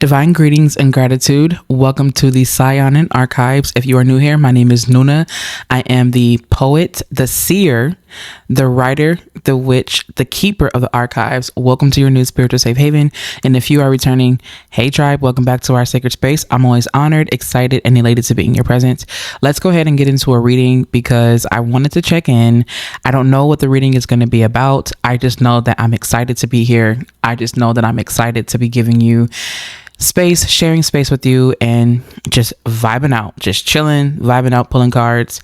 Divine greetings and gratitude. Welcome to the Saiyonan archives. If you are new here, my name is Nuna. I am the poet, the seer, the writer, the witch, the keeper of the archives. Welcome to your new spiritual safe haven. And if you are returning, hey tribe, welcome back to our sacred space. I'm always honored, excited, and elated to be in your presence. Let's go ahead and get into a reading because I wanted to check in. I don't know what the reading is going to be about. I just know that I'm excited to be here. I just know that I'm excited to be giving you space, sharing space with you, and just vibing out, just chilling, vibing out, pulling cards,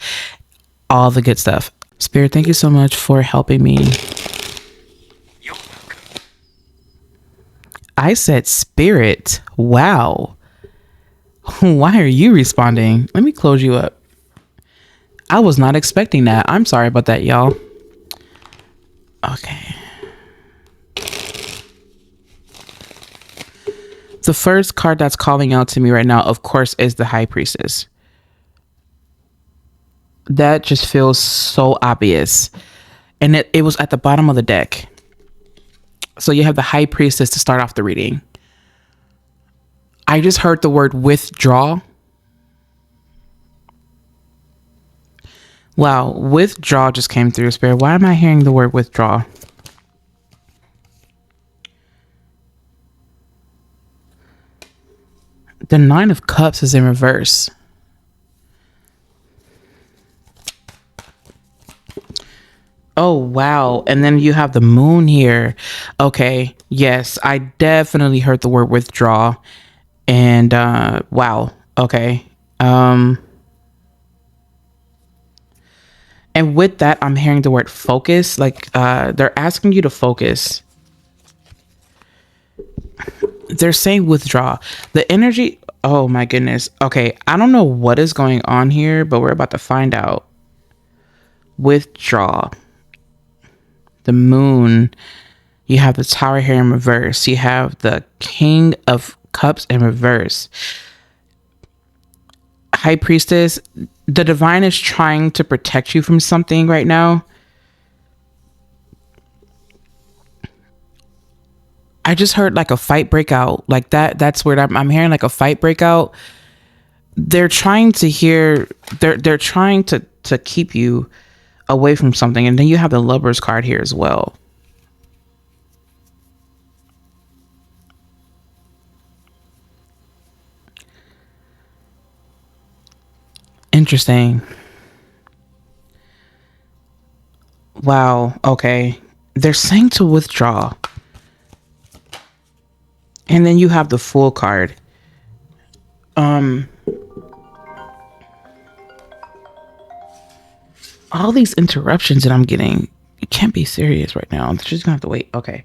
all the good stuff. Spirit, thank you so much for helping me. You're welcome. I said spirit. Wow. Why are you responding? Let me close you up. I was not expecting that. I'm sorry about that, y'all. Okay. The first card that's calling out to me right now, of course, is the High Priestess. That just feels so obvious. And it was at the bottom of the deck. So you have the High Priestess to start off the reading. I just heard the word withdraw. Wow, withdraw just came through, Spirit. Why am I hearing the word withdraw? The Nine of Cups is in reverse. Oh, wow. And then you have the Moon here. Okay. Yes, I definitely heard the word withdraw. And wow. Okay. And with that, I'm hearing the word focus. Like they're asking you to focus. They're saying withdraw. The energy. Oh my goodness. Okay. I don't know what is going on here, but we're about to find out. Withdraw. The Moon. You have the Tower here in reverse. You have the King of Cups in reverse. High Priestess. The Divine is trying to protect you from something right now. I just heard like a fight break out like that. That's where I'm hearing like a fight break out. They're trying to hear, they're trying to keep you away from something. And then you have the Lovers card here as well. Interesting. Wow. Okay. They're saying to withdraw. And then you have the Fool card. All these interruptions that I'm getting, you can't be serious right now. I'm just gonna have to wait. Okay.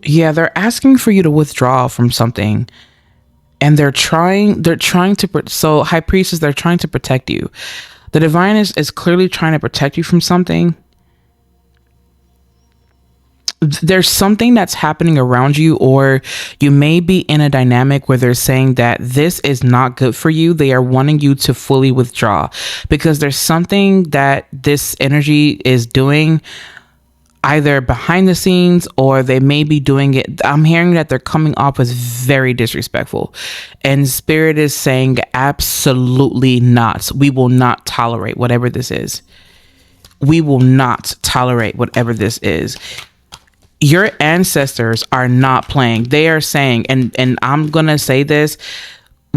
Yeah, they're asking for you to withdraw from something. And they're trying to, so High Priestess, they're trying to protect you. The Divine is clearly trying to protect you from something. There's something that's happening around you, or you may be in a dynamic where they're saying that this is not good for you. They are wanting you to fully withdraw because there's something that this energy is doing either behind the scenes, or they may be doing it. I'm hearing that they're coming off as very disrespectful, and Spirit is saying absolutely not. We will not tolerate whatever this is. We will not tolerate whatever this is. Your ancestors are not playing. They are saying, and I'm going to say this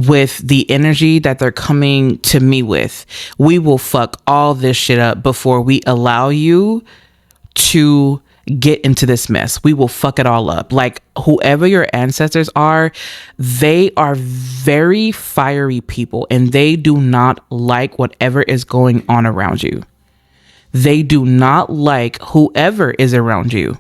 with the energy that they're coming to me with, we will fuck all this shit up before we allow you to get into this mess. We will fuck it all up. Like whoever your ancestors are, they are very fiery people, and they do not like whatever is going on around you. They do not like whoever is around you.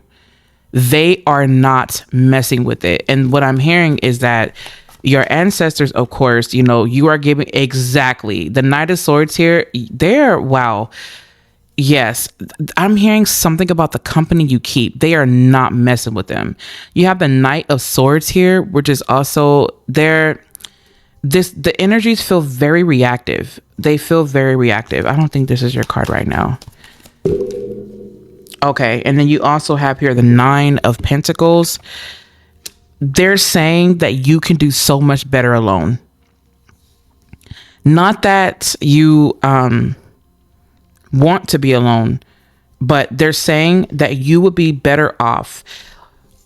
They are not messing with it. And what I'm hearing is that your ancestors, of course, you know, you are giving exactly the Knight of Swords here. They're wow. Yes, I'm hearing something about the company you keep. They are not messing with them. You have the Knight of Swords here, which is also there. The energies feel very reactive. They feel very reactive. I don't think this is your card right now. Okay, and then you also have here the Nine of Pentacles. They're saying that you can do so much better alone. Not that you want to be alone, but they're saying that you would be better off.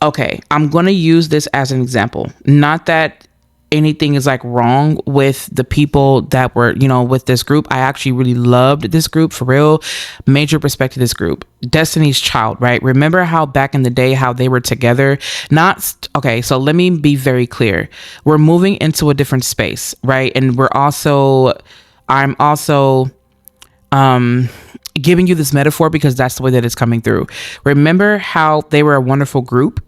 Okay, I'm going to use this as an example. Not that anything is like wrong with the people that were, with this group. I actually really loved this group for real. Major respect to this group. Destiny's Child, right? Remember how back in the day, how they were together? Okay, so let me be very clear. We're moving into a different space, right? And I'm also giving you this metaphor because that's the way that it's coming through. Remember how they were a wonderful group,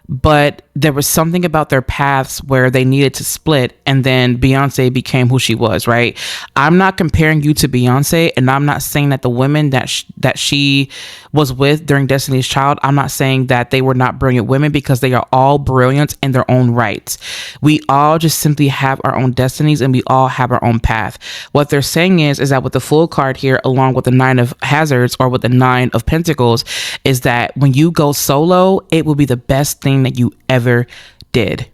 but there was something about their paths where they needed to split, and then Beyonce became who she was, right? I'm not comparing you to Beyonce, and I'm not saying that the women that she was with during Destiny's Child, I'm not saying that they were not brilliant women, because they are all brilliant in their own rights. We all just simply have our own destinies, and we all have our own path. What they're saying is that with the full card here, along with the Nine of Hazards or with the Nine of Pentacles, is that when you go solo, it will be the best thing that you ever did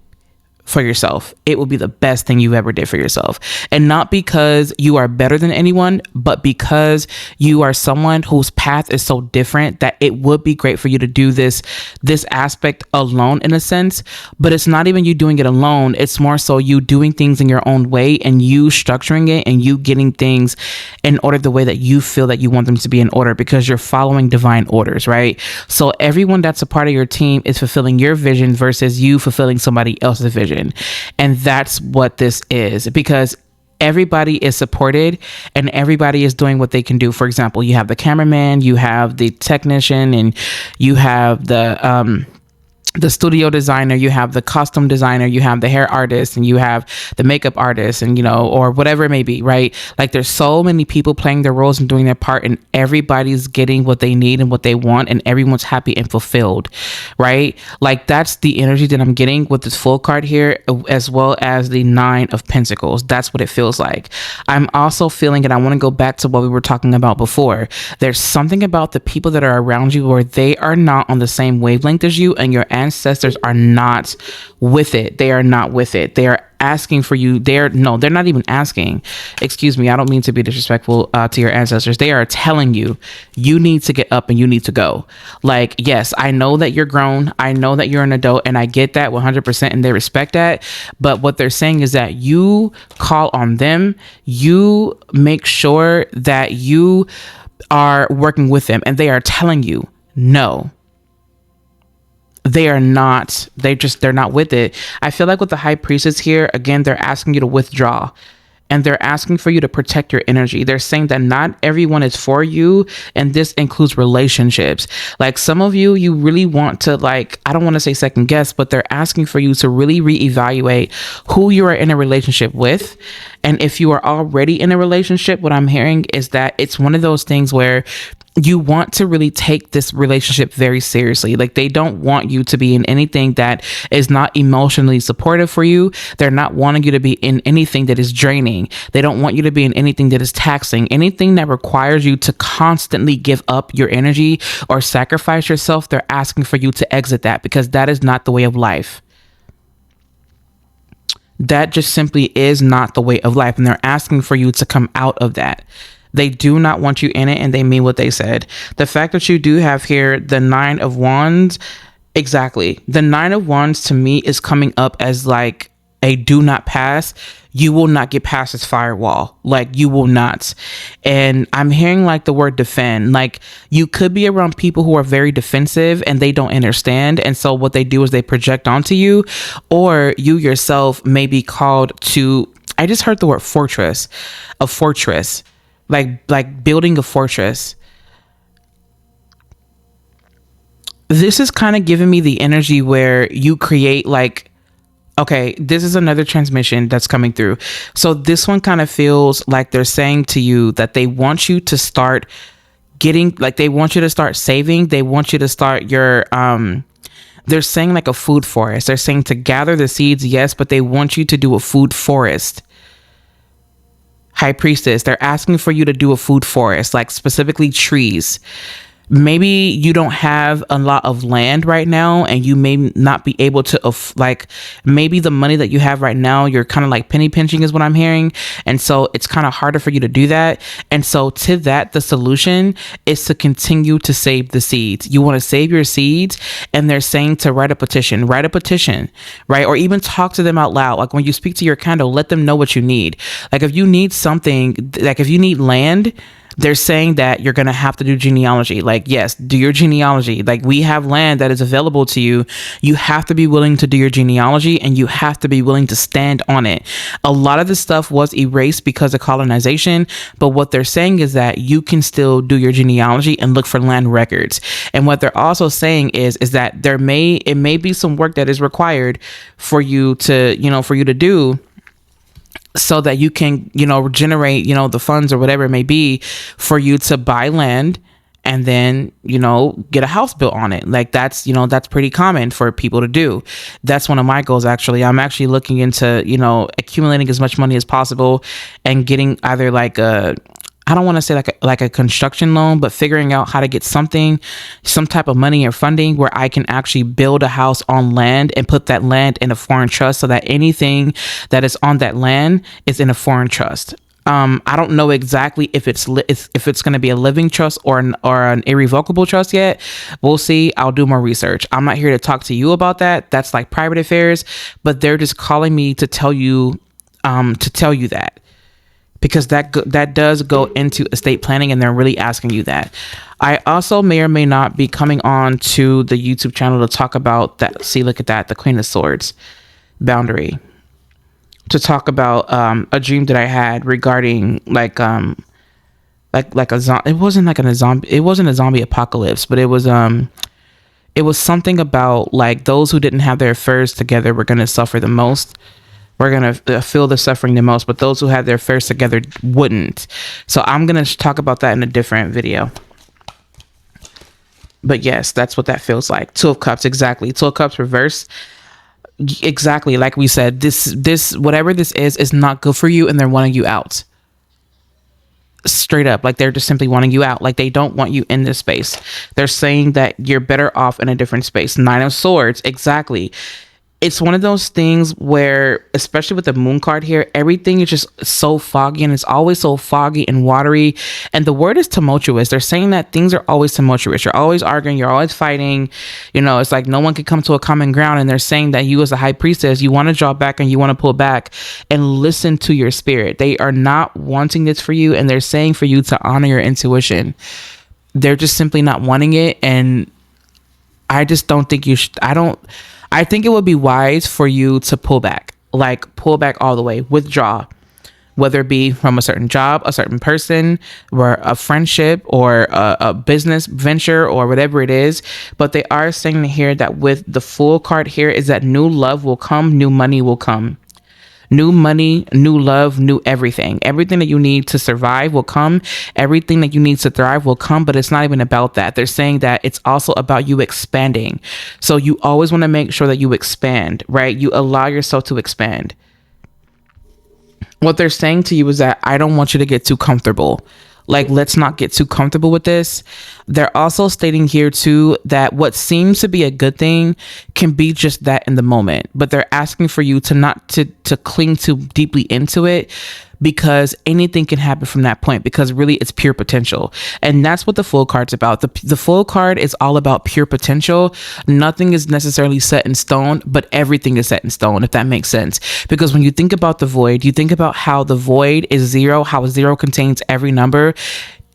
for yourself. It will be the best thing you ever did for yourself. And not because you are better than anyone, but because you are someone whose path is so different that it would be great for you to do this aspect alone, in a sense. But it's not even you doing it alone. It's more so you doing things in your own way, and you structuring it, and you getting things in order the way that you feel that you want them to be in order, because you're following divine orders, right? So everyone that's a part of your team is fulfilling your vision versus you fulfilling somebody else's vision. And that's what this is, because everybody is supported and everybody is doing what they can do. For example, you have the cameraman, you have the technician, and you have the studio designer, you have the costume designer, you have the hair artist, and you have the makeup artist, and or whatever it may be, right? Like, there's so many people playing their roles and doing their part, and everybody's getting what they need and what they want, and everyone's happy and fulfilled, right? Like, that's the energy that I'm getting with this full card here, as well as the Nine of Pentacles. That's what it feels like. I'm also feeling, and I want to go back to what we were talking about before. There's something about the people that are around you where they are not on the same wavelength as you, and your ancestors are not with it. They are not with it. They are asking for you. They're not even asking. Excuse me. I don't mean to be disrespectful to your ancestors. They are telling you, you need to get up and you need to go. Like, yes, I know that you're grown. I know that you're an adult, and I get that 100%, and they respect that. But what they're saying is that you call on them. You make sure that you are working with them, and they are telling you, no. They are not. They're not with it. I feel like with the High Priestess here, again, they're asking you to withdraw, and they're asking for you to protect your energy. They're saying that not everyone is for you, and this includes relationships. Like, some of you really want to, like, I don't want to say second guess, but they're asking for you to really reevaluate who you are in a relationship with. And if you are already in a relationship, what I'm hearing is that it's one of those things where you want to really take this relationship very seriously. Like, they don't want you to be in anything that is not emotionally supportive for you. They're not wanting you to be in anything that is draining. They don't want you to be in anything that is taxing. Anything that requires you to constantly give up your energy or sacrifice yourself, they're asking for you to exit that, because that is not the way of life. That just simply is not the way of life. And they're asking for you to come out of that. They do not want you in it, and they mean what they said. The fact that you do have here the Nine of Wands, exactly. The Nine of Wands to me is coming up as like a do not pass. You will not get past this firewall. Like, you will not. And I'm hearing like the word defend. Like, you could be around people who are very defensive and they don't understand. And so what they do is they project onto you, or you yourself may be called to, I just heard the word fortress, a fortress. Like building a fortress. This is kind of giving me the energy where you create like, okay, this is another transmission that's coming through. So this one kind of feels like they're saying to you that they want you to start getting, like, they want you to start saving. They want you to start your, they're saying like a food forest. They're saying to gather the seeds, yes, but they want you to do a food forest. High Priestess, they're asking for you to do a food forest, like specifically trees. Maybe you don't have a lot of land right now and you may not be able to like, maybe the money that you have right now, you're kind of like penny pinching is what I'm hearing, and so it's kind of harder for you to do that. And so to that, the solution is to continue to save the seeds. You want to save your seeds, and they're saying to write a petition, right? Or even talk to them out loud. Like when you speak to your candle, let them know what you need. Like if you need something, like if you need land, they're saying that you're going to have to do genealogy. Like, yes, do your genealogy. Like, we have land that is available to you. You have to be willing to do your genealogy, and you have to be willing to stand on it. A lot of this stuff was erased because of colonization, but what they're saying is that you can still do your genealogy and look for land records. And what they're also saying is that it may be some work that is required for you to, for you to do, so that you can, generate, the funds or whatever it may be for you to buy land and then, get a house built on it. Like that's pretty common for people to do. That's one of my goals, actually. I'm actually looking into, accumulating as much money as possible and getting either like I don't want to say like a construction loan, but figuring out how to get some type of money or funding where I can actually build a house on land and put that land in a foreign trust, so that anything that is on that land is in a foreign trust. I don't know exactly if it's going to be a living trust or an irrevocable trust yet. We'll see. I'll do more research. I'm not here to talk to you about that. That's like private affairs, but they're just calling me to tell you that. Because that does go into estate planning, and they're really asking you that. I also may or may not be coming on to the YouTube channel to talk about that. See, look at that, the Queen of Swords boundary. To talk about a dream that I had regarding like a zombie. It wasn't like a zombie. It wasn't a zombie apocalypse, but it was something about like those who didn't have their affairs together were going to suffer the most. We're going to feel the suffering the most, but those who had their affairs together wouldn't. So I'm going to talk about that in a different video. But yes, that's what that feels like. Two of Cups, exactly. Two of Cups reverse. Exactly. Like we said, this whatever this is not good for you, and they're wanting you out. Straight up. Like they're just simply wanting you out. Like they don't want you in this space. They're saying that you're better off in a different space. Nine of Swords, exactly. It's one of those things where, especially with the moon card here, everything is just so foggy, and it's always so foggy and watery. And the word is tumultuous. They're saying that things are always tumultuous. You're always arguing. You're always fighting. It's like no one can come to a common ground. And they're saying that you as a high priestess, you want to draw back and you want to pull back and listen to your spirit. They are not wanting this for you. And they're saying for you to honor your intuition. They're just simply not wanting it. And I just don't think you should. I think it would be wise for you to pull back all the way, withdraw, whether it be from a certain job, a certain person, or a friendship, or a business venture, or whatever it is. But they are saying here that with the Fool card here is that new love will come, new money will come. New money, new love, new everything. Everything that you need to survive will come. Everything that you need to thrive will come, but it's not even about that. They're saying that it's also about you expanding. So you always want to make sure that you expand, right? You allow yourself to expand. What they're saying to you is that I don't want you to get too comfortable. Like, let's not get too comfortable with this. They're also stating here too that what seems to be a good thing can be just that in the moment, but they're asking for you to not to cling too deeply into it, because anything can happen from that point, because really it's pure potential. And that's what the Fool card's about. The Fool card is all about pure potential. Nothing is necessarily set in stone, but everything is set in stone, if that makes sense. Because when you think about the void, you think about how the void is zero, how zero contains every number,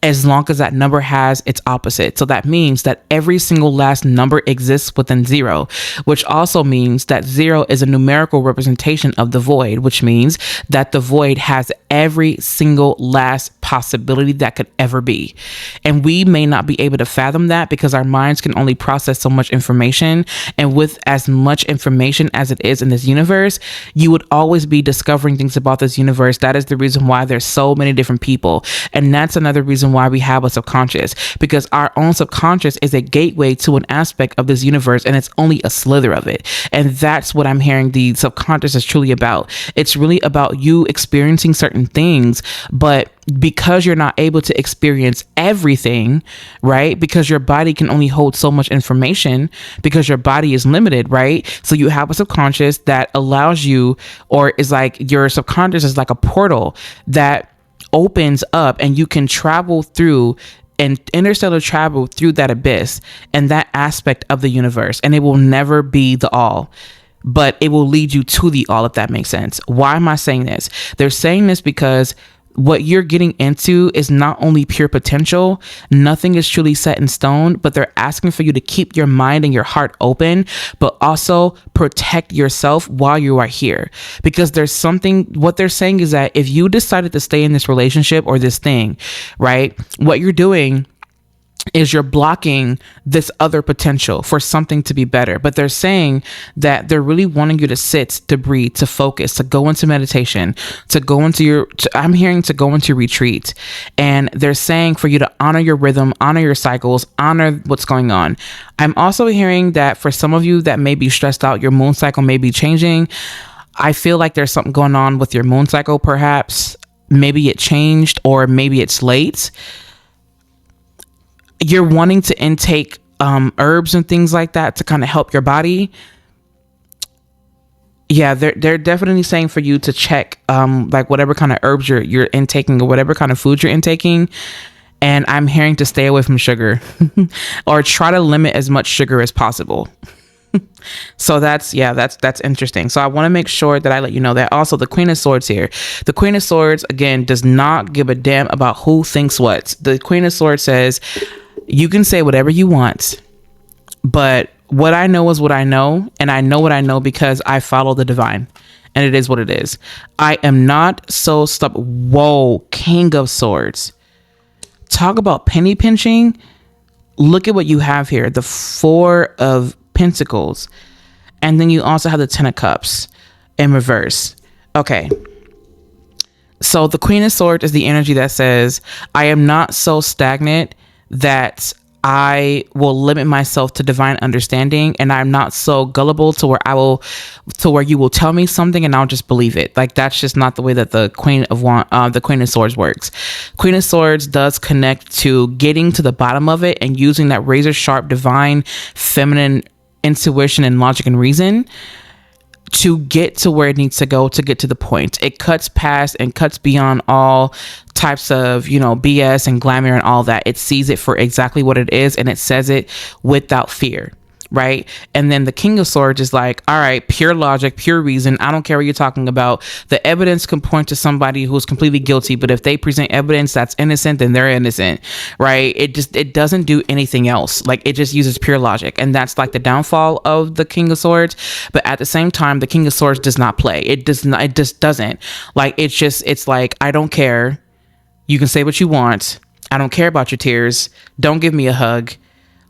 as long as that number has its opposite. So that means that every single last number exists within zero, which also means that zero is a numerical representation of the void, which means that the void has every single last possibility that could ever be. And we may not be able to fathom that because our minds can only process so much information. And with as much information as it is in this universe, you would always be discovering things about this universe. That is the reason why there's so many different people. And that's another reason reason why we have a subconscious, because our own subconscious is a gateway to an aspect of this universe, and it's only a slither of it. And that's what I'm hearing the subconscious is truly about. It's really about you experiencing certain things, but because you're not able to experience everything, right? Because your body can only hold so much information, because your body is limited, right? So you have a subconscious that allows you, or is like, your subconscious is like a portal that opens up, and you can travel through and interstellar travel through that abyss and that aspect of the universe. And it will never be the all, but it will lead you to the all, if that makes sense. Why am I saying this? They're saying this because what you're getting into is not only pure potential, nothing is truly set in stone, but they're asking for you to keep your mind and your heart open, but also protect yourself while you are here. Because there's something, what they're saying is that if you decided to stay in this relationship or this thing, right, what you're doing is you're blocking this other potential for something to be better. But they're saying that they're really wanting you to sit, to breathe, to focus, to go into meditation, to go into I'm hearing to go into retreat. And they're saying for you to honor your rhythm, honor your cycles, honor what's going on. I'm also hearing that for some of you that may be stressed out, your moon cycle may be changing. I feel like there's something going on with your moon cycle, perhaps. Maybe it changed, or maybe it's late. You're wanting to intake herbs and things like that to kind of help your body. Yeah, they're definitely saying for you to check like whatever kind of herbs you're intaking, or whatever kind of food you're intaking. And I'm hearing to stay away from sugar or try to limit as much sugar as possible. So that's interesting. So I want to make sure that I let you know that. Also, the Queen of Swords here. The Queen of Swords, again, does not give a damn about who thinks what. The Queen of Swords says, you can say whatever you want, but what I know is what I know, and I know what I know because I follow the divine, and it is what it is. I am not so stubborn. Whoa, King of Swords. Talk about penny pinching. Look at what you have here. The Four of Pentacles. And then you also have the Ten of Cups in reverse. Okay. So the Queen of Swords is the energy that says, I am not so stagnant that I will limit myself to divine understanding, and I'm not so gullible to where you will tell me something and I'll just believe it. Like, that's just not the way that the Queen of Swords works. Queen of Swords does connect to getting to the bottom of it and using that razor sharp divine feminine intuition and logic and reason to get to where it needs to go, to get to the point. It cuts past and cuts beyond all types of, BS and glamour and all that. It sees it for exactly what it is, and it says it without fear. Right. And then the King of Swords is like, all right, pure logic, pure reason. I don't care what you're talking about. The evidence can point to somebody who's completely guilty, but if they present evidence that's innocent, then they're innocent. Right. It doesn't do anything else. Like, it just uses pure logic. And that's like the downfall of the King of Swords. But at the same time, the King of Swords does not play. It just doesn't. Like, it's like, I don't care. You can say what you want. I don't care about your tears. Don't give me a hug.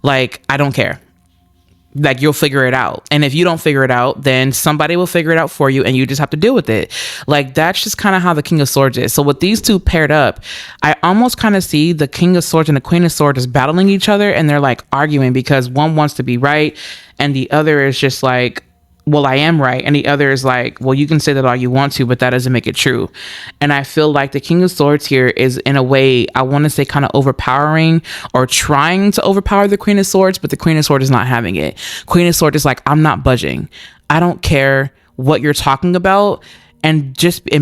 Like, I don't care. Like, you'll figure it out. And if you don't figure it out, then somebody will figure it out for you, and you just have to deal with it. Like, that's just kind of how the King of Swords is. So with these two paired up, I almost kind of see the King of Swords and the Queen of Swords as battling each other, and they're like arguing because one wants to be right and the other is just like, well, I am right. And the other is like, well, you can say that all you want to, but that doesn't make it true. And I feel like the King of Swords here is, in a way, I want to say kind of overpowering or trying to overpower the Queen of Swords, but the Queen of Swords is not having it. Queen of Swords is like, I'm not budging. I don't care what you're talking about. And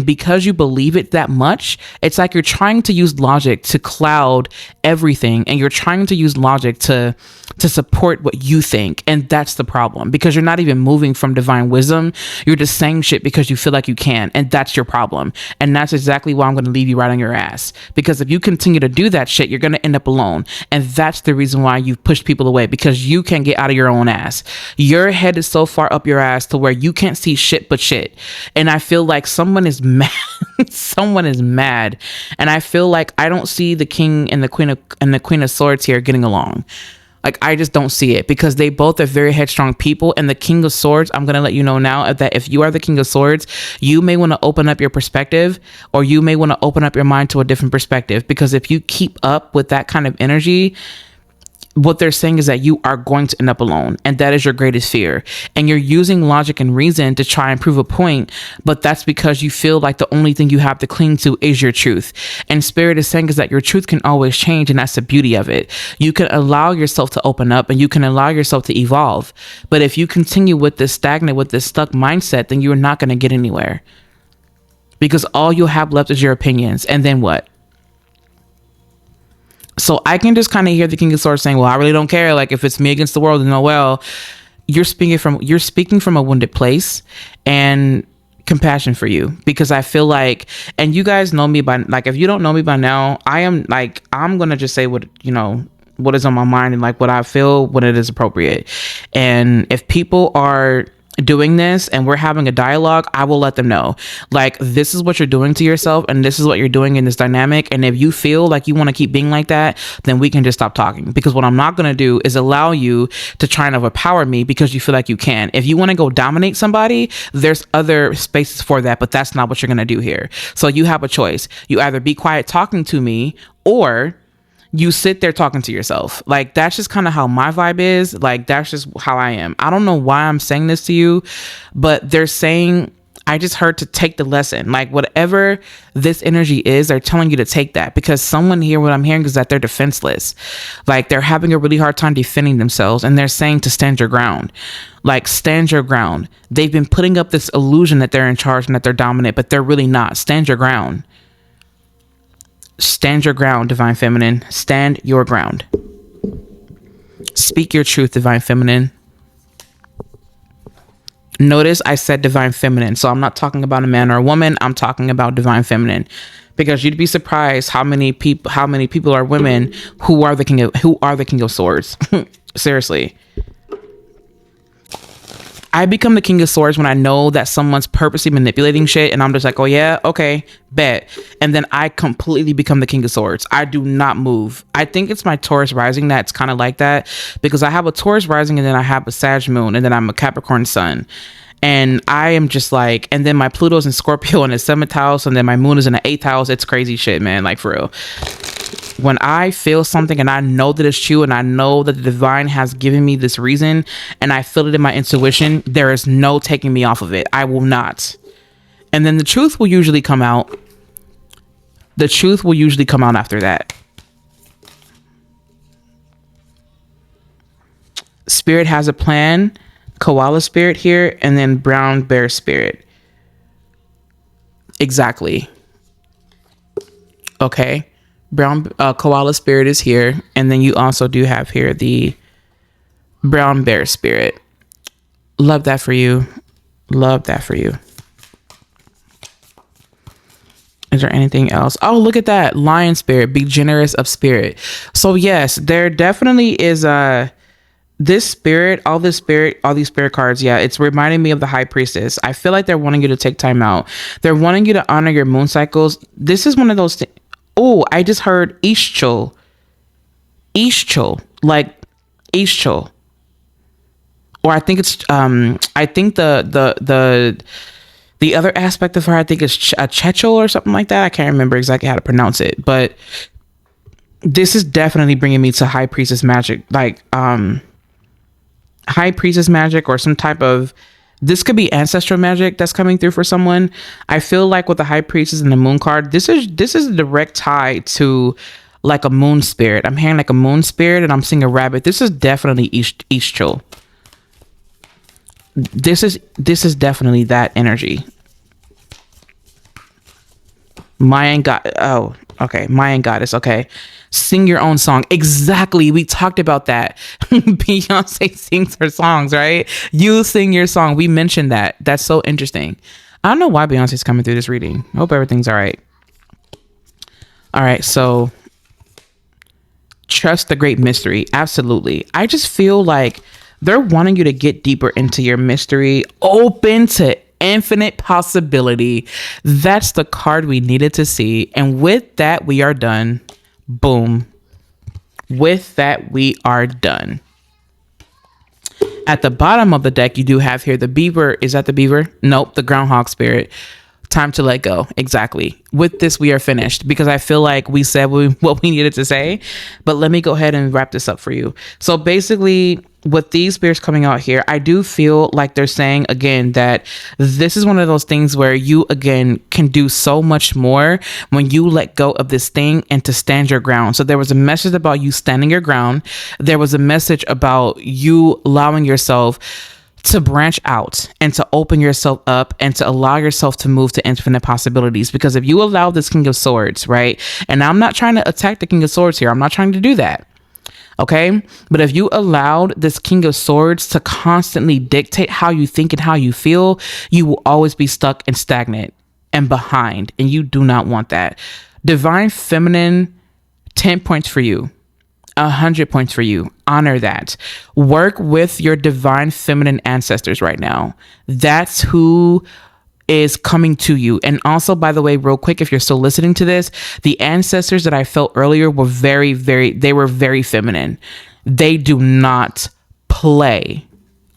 because you believe it that much, it's like you're trying to use logic to cloud everything, and you're trying to use logic to support what you think. And that's the problem, because you're not even moving from divine wisdom. You're just saying shit because you feel like you can, and that's your problem. And that's exactly why I'm going to leave you right on your ass, because if you continue to do that shit, you're going to end up alone. And that's the reason why you've pushed people away, because you can't get out of your own ass. Your head is so far up your ass to where you can't see shit but shit. And I feel like someone is mad. Someone is mad. And I feel like I don't see the King and the Queen of Swords here getting along. Like, I just don't see it, because they both are very headstrong people. And the King of Swords, I'm going to let you know now that if you are the King of Swords, you may want to open up your perspective, or you may want to open up your mind to a different perspective. Because if you keep up with that kind of energy, what they're saying is that you are going to end up alone, and that is your greatest fear. And you're using logic and reason to try and prove a point, but that's because you feel like the only thing you have to cling to is your truth. And Spirit is saying is that your truth can always change, and that's the beauty of it. You can allow yourself to open up, and you can allow yourself to evolve. But if you continue with this stagnant, with this stuck mindset, then you're not going to get anywhere, because all you'll have left is your opinions. And then what? So I can just kind of hear the King of Swords saying, well, I really don't care. Like, if it's me against the world, then oh well. You're speaking from a wounded place and compassion for you, because I feel like, and you guys know me by, like, if you don't know me by now, I'm going to just say what is on my mind, and like what I feel when it is appropriate. And if people are doing this and we're having a dialogue, I will let them know, like, this is what you're doing to yourself, and this is what you're doing in this dynamic. And if you feel like you want to keep being like that, then we can just stop talking, because what I'm not going to do is allow you to try and overpower me because you feel like you can. If you want to go dominate somebody, there's other spaces for that, but that's not what you're going to do here. So you have a choice. You either be quiet talking to me, or you sit there talking to yourself. Like, that's just kind of how my vibe is. Like, that's just how I am. I don't know why I'm saying this to you, but they're saying, I just heard to take the lesson. Like, whatever this energy is, they're telling you to take that, because someone here, what I'm hearing is that they're defenseless. Like, they're having a really hard time defending themselves, and they're saying to stand your ground. Like, stand your ground. They've been putting up this illusion that they're in charge and that they're dominant, but they're really not. Stand your ground. Stand your ground, Divine Feminine. Stand your ground. Speak your truth, Divine Feminine. Notice I said Divine Feminine, so I'm not talking about a man or a woman. I'm talking about Divine Feminine, because you'd be surprised how many people are women who are the King of Swords. Seriously. I become the King of Swords when I know that someone's purposely manipulating shit, and I'm just like, oh yeah, okay, bet. And then I completely become the King of Swords. I do not move. I think it's my Taurus rising that's kind of like that, because I have a Taurus rising, and then I have a Sag moon, and then I'm a Capricorn sun. And I am just like, and then my Pluto's in Scorpio in the 7th house, and then my moon is in the 8th house. It's crazy shit, man. Like, for real. When I feel something and I know that it's true, and I know that the divine has given me this reason, and I feel it in my intuition, there is no taking me off of it. I will not. And then the truth will usually come out. The truth will usually come out after that. Spirit has a plan. Koala spirit here, and then brown bear spirit. Exactly. Okay. Brown koala spirit is here, and then you also do have here the brown bear spirit. Love that for you. Love that for you. Is there anything else? Oh, look at that. Lion spirit. Be generous of spirit. So yes, there definitely is this spirit, all these spirit cards. Yeah, it's reminding me of the High Priestess. I feel like they're wanting you to take time out. They're wanting you to honor your moon cycles. This is one of those things. Oh, I just heard Ishchul. Like Ishchul. Or I think it's I think the other aspect of her, I think is Chechel or something like that. I can't remember exactly how to pronounce it, but this is definitely bringing me to High Priestess magic, like High Priestess magic, or some type of, this could be ancestral magic that's coming through for someone. I feel like with the High Priestess and the moon card, this is a direct tie to like a moon spirit. I'm hearing like a moon spirit, and I'm seeing a rabbit. This is definitely Ishchul. This is definitely that energy. Mayan God. Oh, okay. Mayan goddess. Okay. Sing your own song. Exactly. We talked about that. Beyonce sings her songs, right? You sing your song. We mentioned that. That's so interesting. I don't know why Beyonce's coming through this reading. I hope everything's all right. All right. So trust the great mystery. Absolutely. I just feel like they're wanting you to get deeper into your mystery. Open to infinite possibility. That's the card we needed to see. And with that, we are done. Boom. With that, we are done. At the bottom of the deck, you do have here the beaver. Is that the beaver? Nope, the groundhog spirit. Time to let go. Exactly. With this, we are finished because I feel like we said what we needed to say. But let me go ahead and wrap this up for you. So basically, with these spirits coming out here, I do feel like they're saying again that this is one of those things where you again can do so much more when you let go of this thing and to stand your ground. So there was a message about you standing your ground. There was a message about you allowing yourself to branch out and to open yourself up and to allow yourself to move to infinite possibilities. Because if you allow this King of Swords, right? And I'm not trying to attack the King of Swords here. I'm not trying to do that. Okay. But if you allowed this King of Swords to constantly dictate how you think and how you feel, you will always be stuck and stagnant and behind. And you do not want that. Divine Feminine, 10 points for you. 100 points for you. Honor that. Work with your divine feminine ancestors right now. That's who is coming to you. And also, by the way, real quick, if you're still listening to this, the ancestors that I felt earlier were they were very feminine. They do not play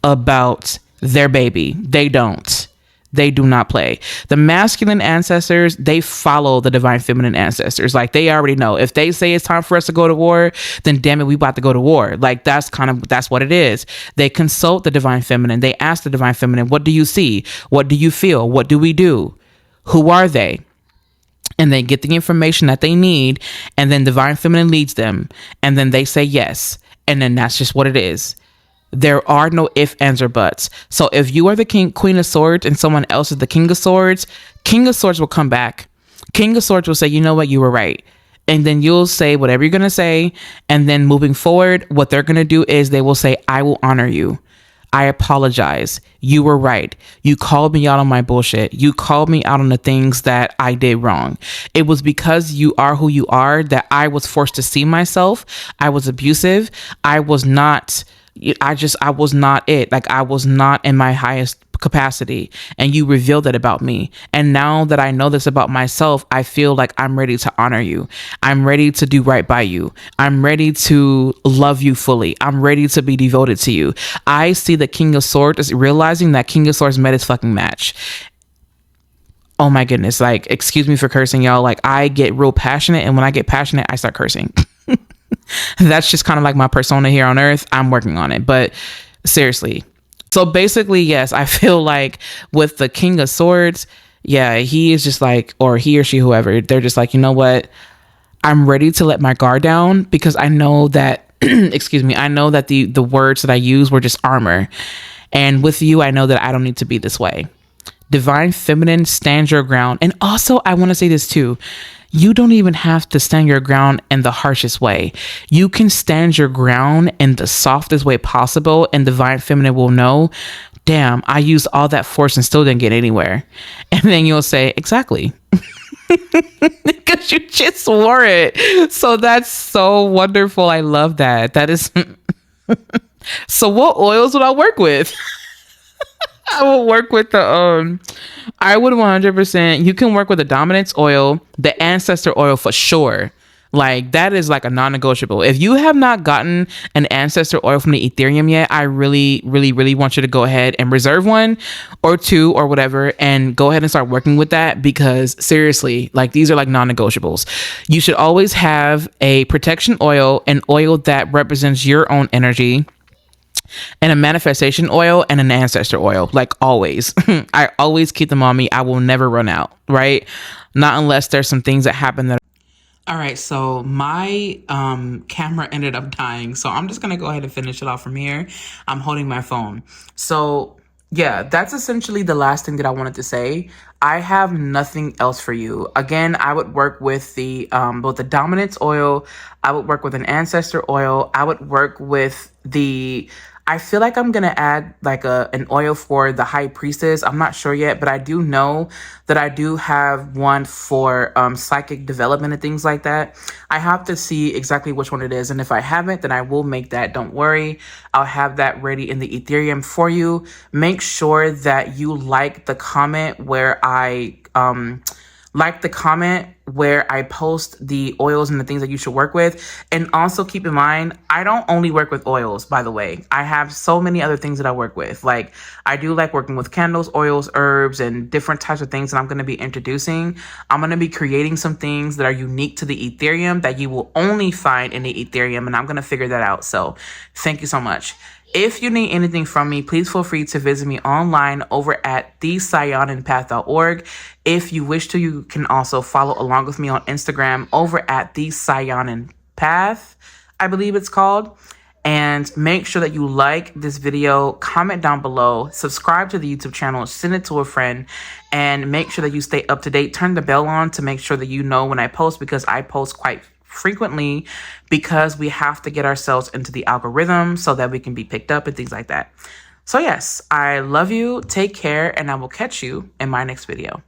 about their baby. They don't. They do not play. The masculine ancestors, they follow the divine feminine ancestors. Like they already know. If they say it's time for us to go to war, then damn it, we about to go to war. Like that's what it is. They consult the divine feminine. They ask the divine feminine, what do you see? What do you feel? What do we do? Who are they? And they get the information that they need. And then divine feminine leads them. And then they say yes. And then that's just what it is. There are no ifs, ands, or buts. So if you are the Queen of Swords and someone else is the King of Swords will come back. King of Swords will say, you know what, you were right. And then you'll say whatever you're going to say. And then moving forward, what they're going to do is they will say, I will honor you. I apologize. You were right. You called me out on my bullshit. You called me out on the things that I did wrong. It was because you are who you are that I was forced to see myself. I was abusive. I was not it. Like I was not in my highest capacity, and you revealed that about me. And now that I know this about myself, I feel like I'm ready to honor you. I'm ready to do right by you. I'm ready to love you fully. I'm ready to be devoted to you. I see the King of Swords as realizing that King of Swords met his fucking match. Oh my goodness. Like, excuse me for cursing, y'all. Like I get real passionate, and when I get passionate, I start cursing. That's just kind of like my persona here on earth. I'm working on it, but seriously. So basically, yes, I feel like with the King of Swords, yeah, he is just like, or he or she, whoever, they're just like, you know what? I'm ready to let my guard down because I know that, excuse me, I know that the words that I use were just armor. And with you, I know that I don't need to be this way. Divine Feminine, stand your ground. And also, I want to say this too. You don't even have to stand your ground in the harshest way. You can stand your ground in the softest way possible, and Divine Feminine will know, damn, I used all that force and still didn't get anywhere. And then you'll say, exactly. Because you just wore it. So that's so wonderful. I love that. That is... So what oils would I work with? I will work with I would 100%, you can work with the dominance oil, the ancestor oil for sure. Like that is like a non-negotiable. If you have not gotten an ancestor oil from the Etherium yet, I really, really, really want you to go ahead and reserve one or two or whatever and go ahead and start working with that because seriously, like these are like non-negotiables. You should always have a protection oil, an oil that represents your own energy, and a manifestation oil and an ancestor oil, like always. I always keep them on me. I will never run out, right? Not unless there's some things that happen that. All right, so my camera ended up dying, so I'm just gonna go ahead and finish it off from here. I'm holding my phone. So yeah, that's essentially the last thing that I wanted to say. I have nothing else for you. Again, I would work with the both the dominance oil. I would work with an ancestor oil. I would work with I feel like I'm going to add like an oil for the High Priestess. I'm not sure yet, but I do know that I do have one for psychic development and things like that. I have to see exactly which one it is. And if I haven't, then I will make that. Don't worry. I'll have that ready in the Etherium for you. Make sure that you like the comment where I like the comment where I post the oils and the things that you should work with. And also keep in mind, I don't only work with oils, by the way. I have so many other things that I work with. Like, I do like working with candles, oils, herbs, and different types of things that I'm going to be introducing. I'm going to be creating some things that are unique to the Etherium that you will only find in the Etherium, and I'm going to figure that out. So thank you so much. If you need anything from me, please feel free to visit me online over at thesayonanpath.org. If you wish to, you can also follow along with me on Instagram over at thesayonanpath, I believe it's called. And make sure that you like this video, comment down below, subscribe to the YouTube channel, send it to a friend, and make sure that you stay up to date. Turn the bell on to make sure that you know when I post, because I post quite frequently, because we have to get ourselves into the algorithm so that we can be picked up and things like that. So yes, I love you. Take care, and I will catch you in my next video.